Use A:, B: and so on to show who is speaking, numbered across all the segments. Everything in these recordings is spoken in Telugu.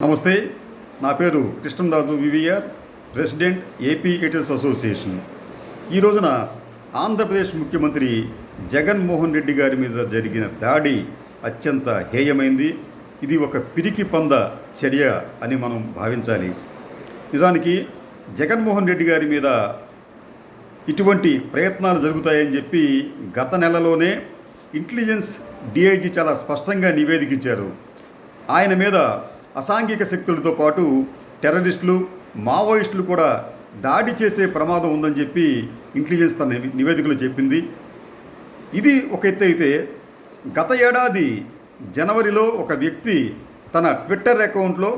A: నమస్తే, నా పేరు Krishnaraju VVR, president AP editors association. ఈ రోజున ఆంధ్రప్రదేశ్ ముఖ్యమంత్రి జగన్మోహన్ రెడ్డి గారి మీద జరిగిన దాడి అత్యంత హేయమైంది. ఇది ఒక పిరికి పంద చర్య అని మనం భావించాలి. నిజానికి జగన్మోహన్ రెడ్డి గారి మీద ఇటువంటి ప్రయత్నాలు జరుగుతాయని చెప్పి గత నెలలోనే ఇంటెలిజెన్స్ డిఐజీ చాలా స్పష్టంగా నివేదిక ఇచ్చారు. ఆయన మీద అసాంఘిక శక్తులతో పాటు టెర్రరిస్టులు, మావోయిస్టులు కూడా దాడి చేసే ప్రమాదం ఉందని చెప్పి ఇంటెలిజెన్స్ తన నివేదికలో చెప్పింది. ఇది ఒక ఎత్తు అయితే, గత ఏడాది జనవరిలో ఒక వ్యక్తి తన ట్విట్టర్ అకౌంట్లో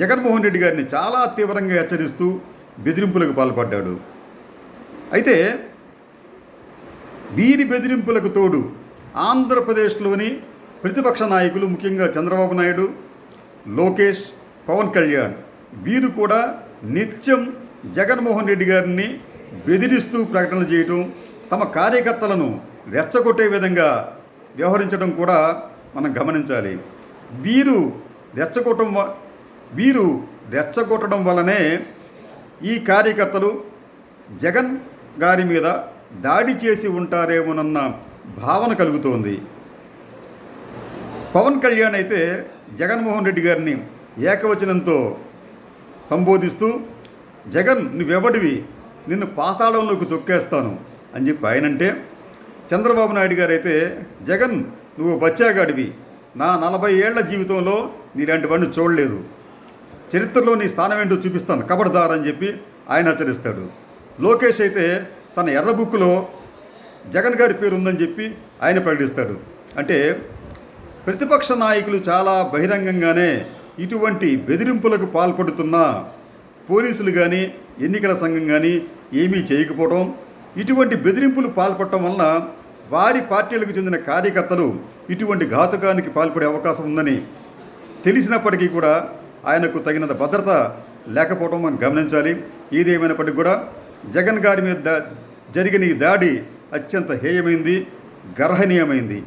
A: జగన్మోహన్ రెడ్డి గారిని చాలా తీవ్రంగా హెచ్చరిస్తూ బెదిరింపులకు పాల్పడ్డాడు. అయితే వీరి బెదిరింపులకు తోడు ఆంధ్రప్రదేశ్లోని ప్రతిపక్ష నాయకులు, ముఖ్యంగా చంద్రబాబు నాయుడు, లోకేష్, పవన్ కళ్యాణ్ వీరు కూడా నిత్యం జగన్మోహన్ రెడ్డి గారిని బెదిరిస్తూ ప్రకటనలు చేయటం, తమ కార్యకర్తలను రెచ్చగొట్టే విధంగా వ్యవహరించడం కూడా మనం గమనించాలి. వీరు రెచ్చగొట్టడం వల్లనే ఈ కార్యకర్తలు జగన్ గారి మీద దాడి చేసి ఉంటారేమోనన్న భావన కలుగుతోంది. పవన్ కళ్యాణ్ అయితే జగన్మోహన్ రెడ్డి గారిని ఏకవచనంతో సంబోధిస్తూ, జగన్ నువ్వెవడివి, నిన్ను పాతాళంలోకి తొక్కేస్తాను అని చెప్పి ఆయనంటే, చంద్రబాబు నాయుడు గారు అయితే జగన్ నువ్వు బచ్చాగాడివి, నా 40 ఏళ్ల జీవితంలో నీలాంటి వాడిని చూడలేదు, చరిత్రలో నీ స్థానం ఏంటో చూపిస్తాను కబడ్దార్ అని చెప్పి ఆయన హెచ్చరిస్తాడు. లోకేష్ అయితే తన ఎర్ర బుక్కులో జగన్ గారి పేరు ఉందని చెప్పి ఆయన ప్రకటిస్తాడు. అంటే ప్రతిపక్ష నాయకులు చాలా బహిరంగంగానే ఇటువంటి బెదిరింపులకు పాల్పడుతున్న పోలీసులు కానీ, ఎన్నికల సంఘం కానీ ఏమీ చేయకపోవడం, ఇటువంటి బెదిరింపులు పాల్పడటం వలన వారి పార్టీలకు చెందిన కార్యకర్తలు ఇటువంటి ఘాతుకానికి పాల్పడే అవకాశం ఉందని తెలిసినప్పటికీ కూడా ఆయనకు తగినంత భద్రత లేకపోవడం మనం గమనించాలి. ఏదేమైనప్పటికీ కూడా జగన్ గారి మీద జరిగిన ఈ దాడి అత్యంత హేయమైంది, గర్హనీయమైంది.